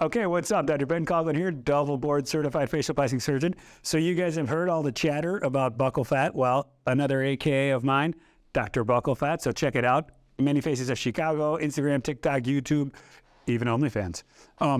Okay, what's up? Dr. Ben Coughlin here, double board certified facial plastic surgeon. So you guys have heard all the chatter about buccal fat. Well, another AKA of mine, Dr. Buccal Fat. So check it out. Many Faces of Chicago, Instagram, TikTok, YouTube, even OnlyFans.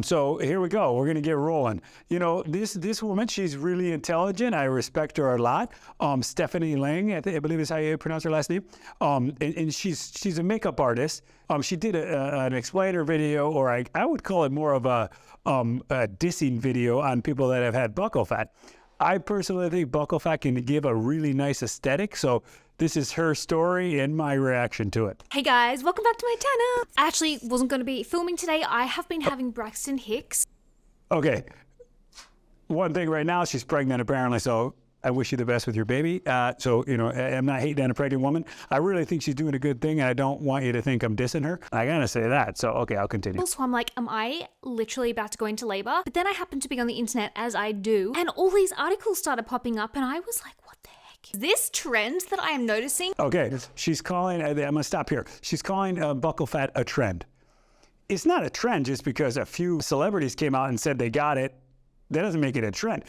So here we go. We're going to get rolling. You know, this woman, she's really intelligent. I respect her a lot. Stephanie Lange, I believe is how you pronounce her last name. And she's a makeup artist. She did an explainer video, or I would call it more of a dissing video on people that have had buccal fat. I personally think buccal fat can give a really nice aesthetic. So this is her story and my reaction to it. Hey guys, welcome back to my channel. I actually wasn't going to be filming today. I have been having Braxton Hicks. Okay. One thing right now, she's pregnant apparently, so I wish you the best with your baby. So, you know, I'm not hating on a pregnant woman. I really think she's doing a good thing, and I don't want you to think I'm dissing her. I gotta say that. So, okay, I'll continue. So I'm like, am I literally about to go into labor? But then I happened to be on the internet, as I do, and all these articles started popping up, and I was like, what the heck? This trend that I am noticing. Okay, she's calling, I'm gonna stop here. She's calling buccal fat a trend. It's not a trend just because a few celebrities came out and said they got it. That doesn't make it a trend.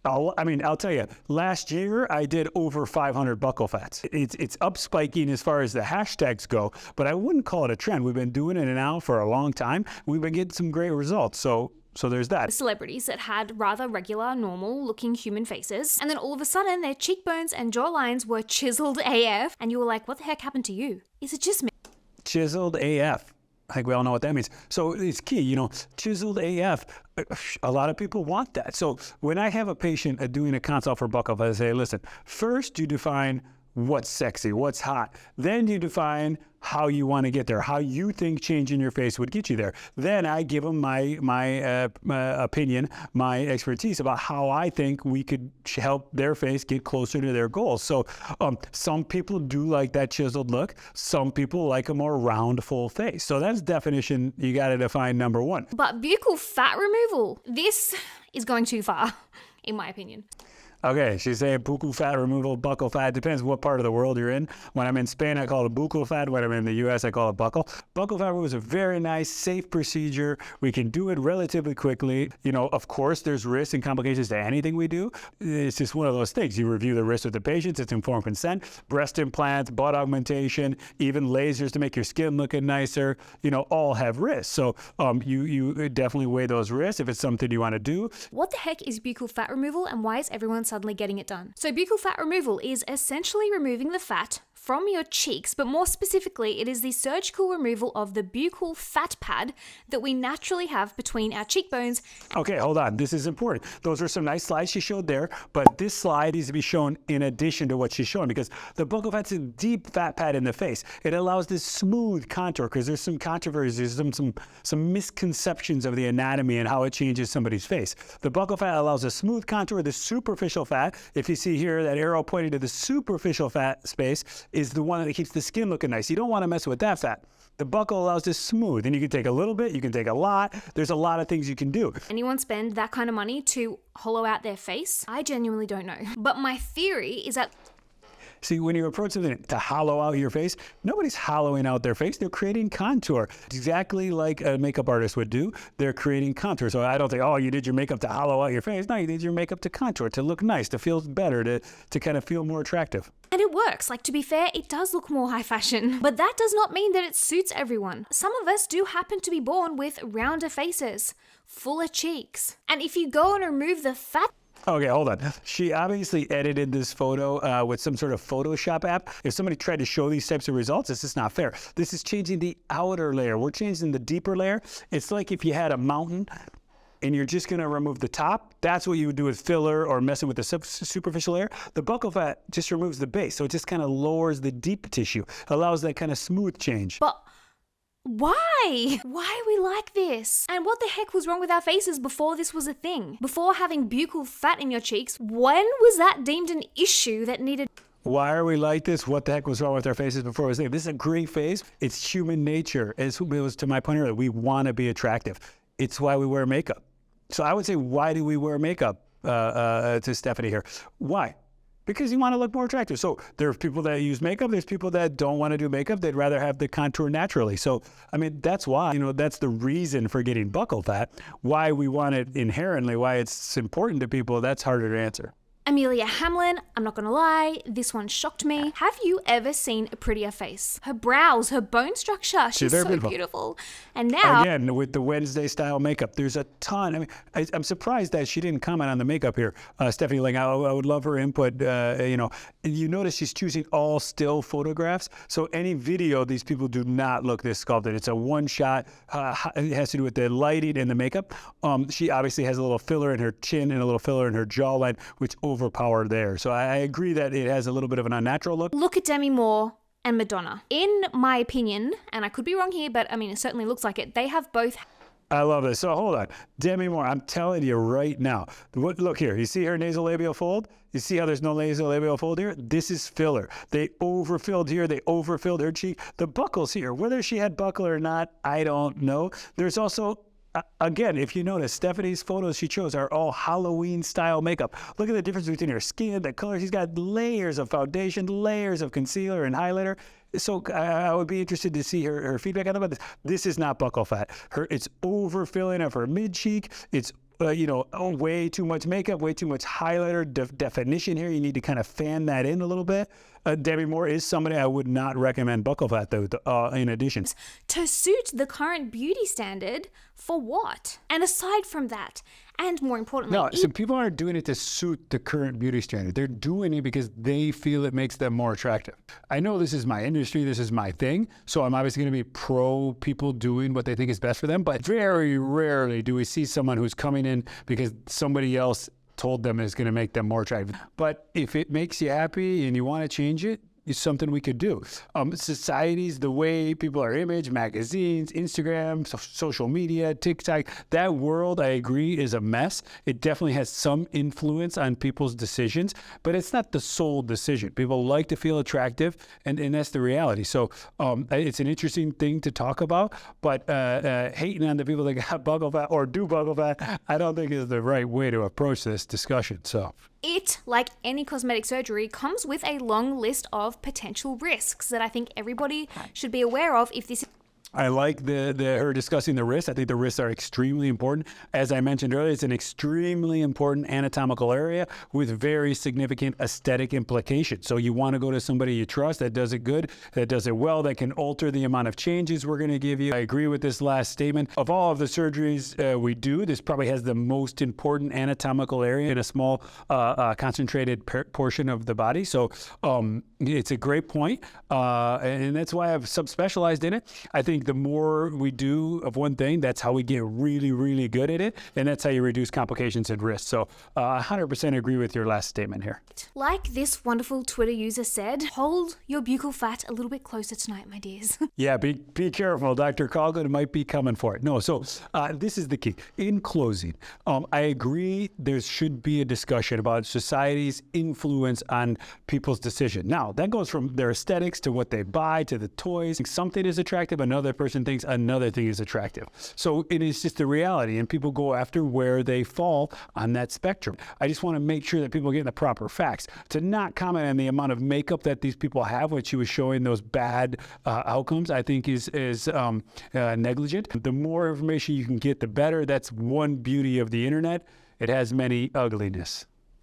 I'll tell you, last year I did over 500 buccal fats. It's up spiking as far as the hashtags go, but I wouldn't call it a trend. We've been doing it now for a long time. We've been getting some great results. So there's that. Celebrities that had rather regular, normal looking human faces, and then all of a sudden their cheekbones and jawlines were chiseled AF, and you were like, what the heck happened to you? Is it just me? Chiseled AF. I think we all know what that means. So it's key, you know, chiseled AF. A lot of people want that. So when I have a patient doing a consult for buccal fat, I say, listen, first you define what's sexy, what's hot. Then you define how you want to get there, how you think changing your face would get you there. Then I give them my opinion, my expertise about how I think we could help their face get closer to their goals. So some people do like that chiseled look. Some people like a more round, full face. So that's definition. You got to define number one. But buccal fat removal, this is going too far, in my opinion. Okay, she's saying buccal fat removal, buccal fat. Depends what part of the world you're in. When I'm in Spain, I call it buccal fat. When I'm in the U.S., I call it buccal. Buccal fat removal is a very nice, safe procedure. We can do it relatively quickly. You know, of course, there's risks and complications to anything we do. It's just one of those things. You review the risks with the patients. It's informed consent. Breast implants, butt augmentation, even lasers to make your skin looking nicer, you know, all have risks. So you definitely weigh those risks if it's something you want to do. What the heck is buccal fat removal, and why is everyone suddenly getting it done? So buccal fat removal is essentially removing the fat from your cheeks, but more specifically, it is the surgical removal of the buccal fat pad that we naturally have between our cheekbones. Okay, hold on. This is important. Those are some nice slides she showed there, but this slide needs to be shown in addition to what she's showing, because the buccal fat's a deep fat pad in the face. It allows this smooth contour, because there's some controversies, some misconceptions of the anatomy and how it changes somebody's face. The buccal fat allows a smooth contour. The superficial fat, if you see here that arrow pointing to the superficial fat space, is the one that keeps the skin looking nice. You don't want to mess with that fat. The buccal allows this smooth, and you can take a little bit, you can take a lot. There's a lot of things you can do. Anyone spend that kind of money to hollow out their face? I genuinely don't know. But my theory is that... See, when you approach something to hollow out your face, nobody's hollowing out their face. They're creating contour, exactly like a makeup artist would do. They're creating contour. So I don't think, oh, you did your makeup to hollow out your face. No, you did your makeup to contour, to look nice, to feel better, to kind of feel more attractive. And it works. Like, to be fair, it does look more high fashion. But that does not mean that it suits everyone. Some of us do happen to be born with rounder faces, fuller cheeks. And if you go and remove the fat... Okay, hold on. She obviously edited this photo with some sort of Photoshop app. If somebody tried to show these types of results, this is not fair. This is changing the outer layer. We're changing the deeper layer. It's like if you had a mountain and you're just going to remove the top. That's what you would do with filler or messing with the superficial layer. The buccal fat just removes the base, so it just kind of lowers the deep tissue, allows that kind of smooth change. But why? Why are we like this? And what the heck was wrong with our faces before this was a thing? Before having buccal fat in your cheeks, when was that deemed an issue that needed... Why are we like this? What the heck was wrong with our faces before it was there? This is a great face. It's human nature. It was to my point earlier, we want to be attractive. It's why we wear makeup. So I would say, why do we wear makeup to Stephanie here? Why? because you want to look more attractive. So there are people that use makeup. There's people that don't want to do makeup. They'd rather have the contour naturally. So, I mean, that's why, that's the reason for getting buccal fat. Why we want it inherently, why it's important to people, that's harder to answer. Emilia Hamlin, I'm not gonna lie, this one shocked me. Have you ever seen a prettier face? Her brows, her bone structure, she's so beautiful. And now, again, with the Wednesday style makeup, there's a ton. I mean, I'm surprised that she didn't comment on the makeup here. Stephanie Lange, I would love her input. You notice she's choosing all still photographs. So any video, these people do not look this sculpted. It's a one shot. It has to do with the lighting and the makeup. She obviously has a little filler in her chin and a little filler in her jawline, which overpowered there. So I agree that it has a little bit of an unnatural look. Look at Demi Moore and Madonna. In my opinion, and I could be wrong here, but I mean, it certainly looks like it, they have both. I love this. So hold on. Demi Moore, I'm telling you right now. Look here. You see her nasolabial fold? You see how there's no nasolabial fold here? This is filler. They overfilled here. They overfilled her cheek. The buckles here, whether she had buckle or not, I don't know. There's also, again, if you notice, Stephanie's photos she chose are all Halloween style makeup. Look at the difference between her skin, the color. She's got layers of foundation, layers of concealer and highlighter. So I would be interested to see her feedback on about this. This is not buccal fat. It's overfilling of her mid cheek. It's way too much makeup, way too much highlighter definition here. You need to kind of fan that in a little bit. Demi Moore is somebody I would not recommend buccal fat, though, in addition. To suit the current beauty standard, for what? And aside from that, and more importantly... No, so people aren't doing it to suit the current beauty standard. They're doing it because they feel it makes them more attractive. I know this is my industry, this is my thing, so I'm obviously going to be pro people doing what they think is best for them, but very rarely do we see someone who's coming in because somebody else told them is going to make them more attractive. But if it makes you happy and you want to change it, is something we could do. Societies, the way people are imaged, magazines, Instagram, social media, TikTok, that world, I agree, is a mess. It definitely has some influence on people's decisions, but it's not the sole decision. People like to feel attractive, and that's the reality. So it's an interesting thing to talk about, but hating on the people that got buccal fat or do buccal fat, I don't think is the right way to approach this discussion. So it, like any cosmetic surgery, comes with a long list of potential risks that I think everybody should be aware of if this... I like her discussing the risks. I think the risks are extremely important. As I mentioned earlier, it's an extremely important anatomical area with very significant aesthetic implications. So you want to go to somebody you trust that does it good, that does it well, that can alter the amount of changes we're going to give you. I agree with this last statement. Of all of the surgeries we do, this probably has the most important anatomical area in a small concentrated portion of the body. So it's a great point. And that's why I've subspecialized in it. I think the more we do of one thing, that's how we get really, really good at it. And that's how you reduce complications and risks. So 100% agree with your last statement here. Like this wonderful Twitter user said, hold your buccal fat a little bit closer tonight, my dears. Yeah, be careful. Dr. Coughlin might be coming for it. No, so this is the key. In closing, I agree there should be a discussion about society's influence on people's decision. Now, that goes from their aesthetics to what they buy to the toys. Something is attractive, another person thinks another thing is attractive. So it is just the reality, and people go after where they fall on that spectrum. I just want to make sure that people get the proper facts. To not comment on the amount of makeup that these people have, when she was showing those bad outcomes, I think is negligent. The more information you can get, the better. That's one beauty of the internet. It has many ugliness.